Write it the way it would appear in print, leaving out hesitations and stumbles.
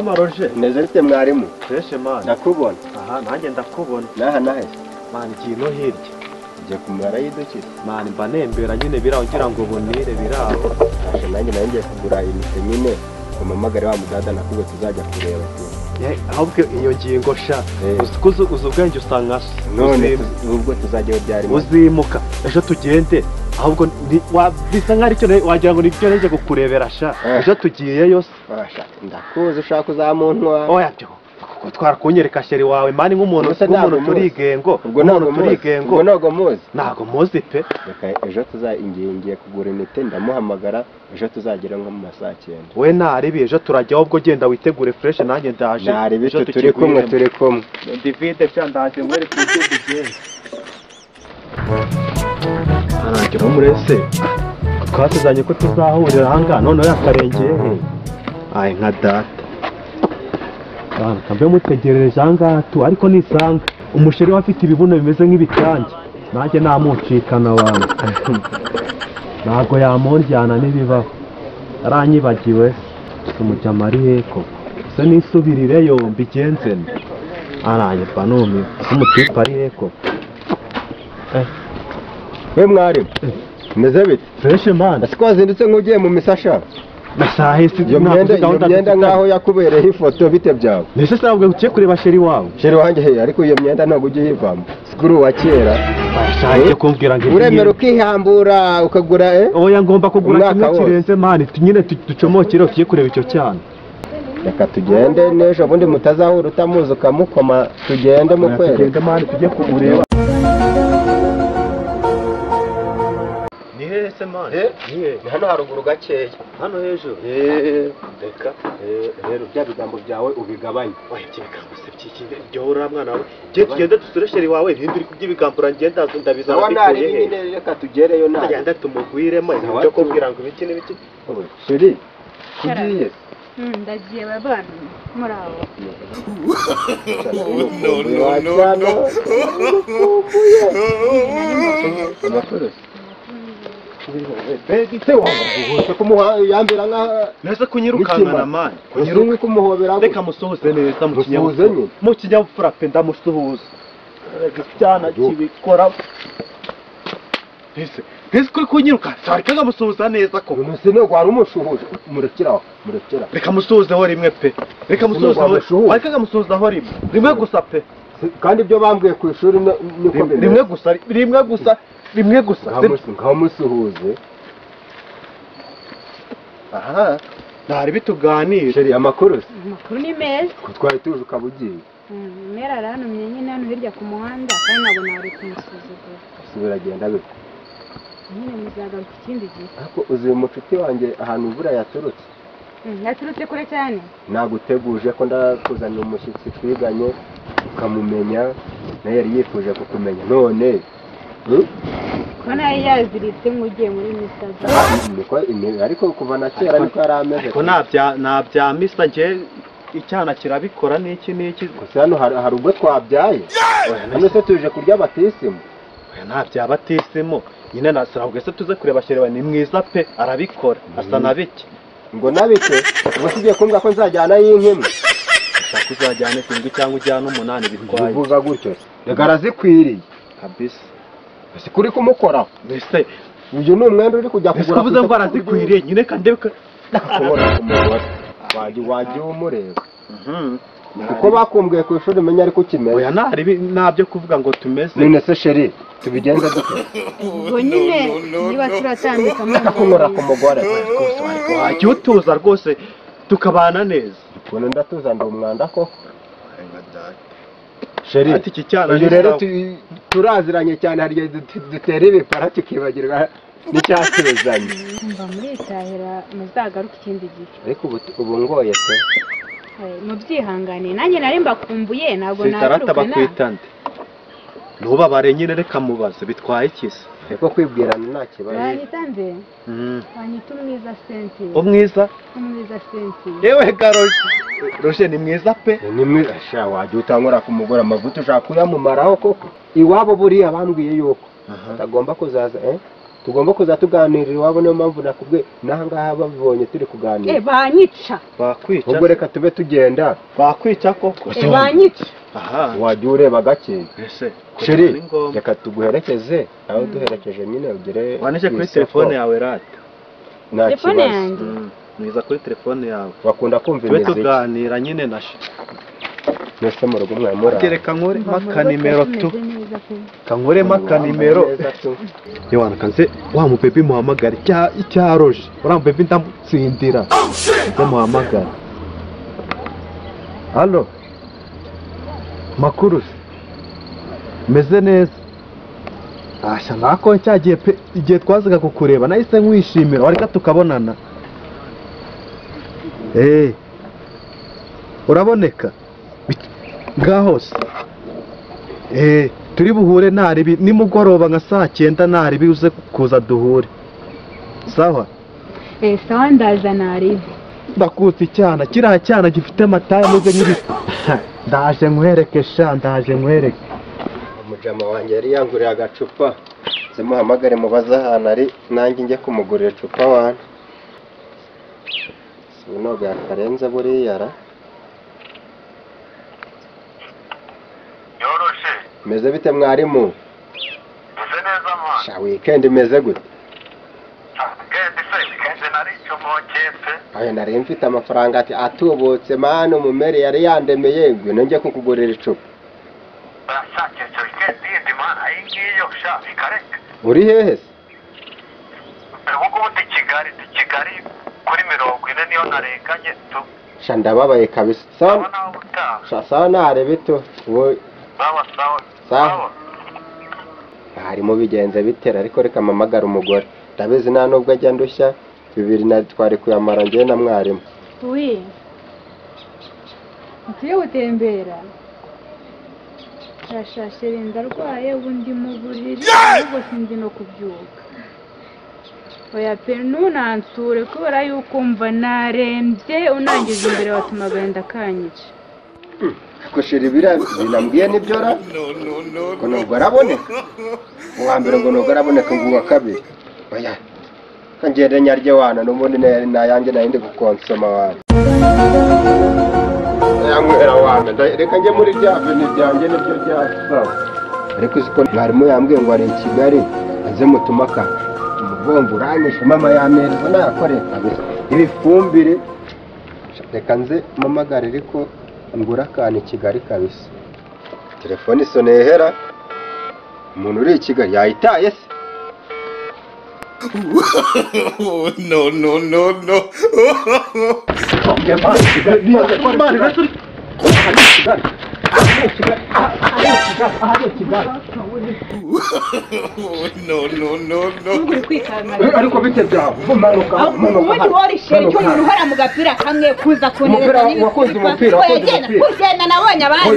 salama Roger. Nezerite mwarimu. Fresh man. Ndakubona. Aha nanjye ndakubona. Nahe. Man kino hirya. Je kumara yidukira. Man mba nembera nyine biraho ngira ngo bunire biraho. Nanjye kugura inite nyine. Umamagare wa mudada nakubwo tuzajya kureba. Ahubwo iyo ngingo sha. Uzi ubwenge usanga none ubwo tuzajya byari. Uzimuka. Ejo tugende. Ahubwo bisa nk'ari cyo wagira ngo nibyo nje kukurebera sha. Ejo tugiyeyo se. Ndakuzi ushaka kuzamuntwa. Oya byo. Kutwara kunyereka sheri wawe mani nk'umuntu turigengo. Ubwo ntago muzi. Ntago muzi pe. Reka ejo tuzaingiye kugura inite ndamuhamagara ejo tuzagera nko mu masaha 9. We naribi ejo turajya ubwo genda witegure fresh nanjye ndaje. Naribi turi kumwe. David byandaje mwere kugenda. Arangiro murese. Twasezanye ko tuzahurira hanga none yakarengeye he. Ai nka data. Kambe mutegerereje hanga tu ariko nisanga umusheri wafite ibibuno bimeze nk'ibitange. Nanjye namucikana wanyu. Nago yamonjyana nibibaho. Aranyibagiwe. Tumujya Mariye ko. Se nisubirireyo mbigenze. Aranye panome. Umutipa ari ko. We mwarimu. Meze bite? Fresh man. Asikwazindutse nk'ugiye mu misasha. Nasahisi myenda ngaho yakubereye ifoto bite byawe. Nese sabwe uciye kureba sheri wawe. Sheri wanjye he ariko iyo myenda ntabwo ujye yivamo. Sikuru wa kera. Bashaje kumbwira ngo uremera ukihambura ukagura Oya ngomba kugura kimwe kirenze mani nyine ducomokere ugiye kureba icyo cyane. Reka tugende nejo bundi mutazahura utamuzi ukamukoma tugende mu kwere. Tugende mani tujye kureba. Ese man ni hano haruguru gakeya hano hejuru reka rero bya bigambo byawe ubigabanye. Oya ibigambo se byiki byo mwana wawe je tugende dusuresheri wawe ntindi uri kubyibigambo rangenda ndabizana bikuye reka tugereyo nawe ndagenda tumugwiremo ibyo kubwira ngo ibiki n'ibiki. Sheri kugiye ndagiye babana muraho. Begite wangu kumuhambira nka nese kunyirukana mani kunyiruka kumuhobera reka musohoze neza mu kinyabupfura mu kinyabupfura pe ndamusuhuza cyana kibikora ese kuri kunyiruka sarikaga musuhuza neza ko umusine gwari umushuhuje murekera reka musuhuzeho rimwe pe reka musuhuzeho arikaga musuhuzaho rimwe gusa pe kandi ibyo bambwiye ku ishuri niko rimwe gusa ngaho musuhuze. Aha ntari bituganira. Sheri amakuru ni meza ko twari tuje ukabugiye. Mera aranumye nyine hano hirya ku muhanda kandi nabo nari kumusuzugura. Biragenda bite? Nyine muzagaruka ikindi gihe. Ariko uzi umucuti wanjye ahantu imvura yaturutse. Yaturutse kure cyane. Naguteguje ko ndakuzanira umushyitsi twiganye ukamumenya naye yari yifuje kukumenya none ko nayo yaziritse nk'ugiye muri misaza. Ariko kuva na kera niko yari ameze. Ko nabya misa nge icyana kirabikora n'iki gusa hano hari ubwo twabyaye. Hano se tuje kurya batisimu. Oya ntabya batisimu nyine nasabwe se tuze kureba sheri ni mwiza pe arabikora asa na bike ngo nabike ubwo sigiye kumbwa ko nzajyana y'inkimwe ushaka uzajyane kingi cyangwa ujyana 8 bitwaye uvuga gutyo rega arazikwiriye kabisa. Ese kuri kumukora mbese uyu ni umwenda uri kujya kugura kuvuze ngo arazikwiriye nyine kandi kubona kumugora waje umureba uko bakumbwiye ku ishuri menya ariko kimeze. Oya nabyo kuvuga ngo tumeze none se sheri tubigenza dute ubwo nyine niba turatandika kumura ku mugore waje utuza rwose tukabana neza ubwo ndatuza ndo umwanda ko Sheri ati iki cyana uyu rero turaziranye cyane hari dutera ibipara tukibagirwa n'icyatezanye. mba muri itahira muzagaruka ikindi gihe. Ariko ubu ngoye pe mubyihangane nanjye nari mbakumbuye ntabwo naruka bakwitande ntubabare nyine reka mubaze bitwaye ikisi ariko kwibwirana nta kibazo. Banyitande banyita umwiza senti umwiza senti yewe Roger ni mwiza pe ni mwiza sha waje utangura kumugora amavuta ushaka kuyamumaraho koko iwabo buriya bambwiye yuko atagomba kuzaza tugomba kuza tuganirira iwabo, niyo mpamvu nakubwiye n'aha ngaha babibonye turi kuganira. banyica. bakwica ubwo reka tube tugenda. bakwica koko banyica. aha wajya ureba gake. ese sheri reka tuguherekeze, nawe duherekeje nyine ugere wanike kuri telefone yawe rata. nta Telefone kibazo. yanjye. Niza kuri telefone yawe bakunda kumva tube imiziki tuganira nyine na mbese mu rugo mwamura. reka nkuremo akanimero tu kankuremo akanimero yewana kanze wa mupepe muhamagara icyaroje uriya mupepe ndamutsindira ndamuhamagara. halo makuru meze neza asha nako cyagiye pe igihe twazaga kukureba nahise nkwishimira wareka tukabonana. uraboneka ngaho se turi buhure ntaribi nimugoroba nka saa 9 ntaribi uze kuza duhure sawa. sawa ndaza naribi. ndakutse icyana kiriya cyana gifite amataye ameze nk'ibiti. ndaje nkwereke sha ndaje nkwereke. umujama wanjye yari yanguriye agacupa zimuhamagare mubaze ahantu ari nanjye njye kumugurira icupa wana sino bwakarenze buriya ra. yoroshe meze bite mwarimu? meze neza mwana. sha weekend imeze gute? weekend nari icyo moketse. ayo nari mfite amafaranga ati atubutse mani umumere yari yandemeye ngwino njye kukugurira icupa. Basaketse weekend yindi mana iyi ngiyo sha ikareka. uri hehe se? ubu ndi Kigali kuri 40 niyo narekanye tu. sha ndababaye kabisa. sawa nawe utaha. sha sawa narebe to wowe. sawa harimo bigenze bitera ariko reka mpamagara umugore ndabizi nta nubwo ajya ndushya 2 na twari kuyamara njye na mwarimu. ntuye gutembera rashashe ndarwaye ubu ndi mu buriri ahubwo sinzi no kubyuka. oya pe ntunansure kubera yuko mva narembye unangiza imbere watuma agahinda kanyica. gushira binambwiye nibyo ra ngo nubwo araboneka uwa mbere ngo nubwo araboneka ngo uwa kabiri oya kangere nyarye wana n'ubundi nayanjye nayindi gukonsoma wana yanywera wana reka njye muri byave n'ibyanjye nibyo byasa ariko uziko mwarimu yambwiye ngo ari i Kigali aze mutumaka umugombo uranyishe mama yamereza nayakoreye kabisa ibifumbire reka nze mamagare ariko ngura akantu i Kigali kabisa. telefone isoneye hera umuntu uri i Kigali yayitaye se. no. ariko bite byawe umanuka ubundi worishe cy'umuntu uhora mu gapira kamwe kuza kuneza umupira ugenda nabonye abandi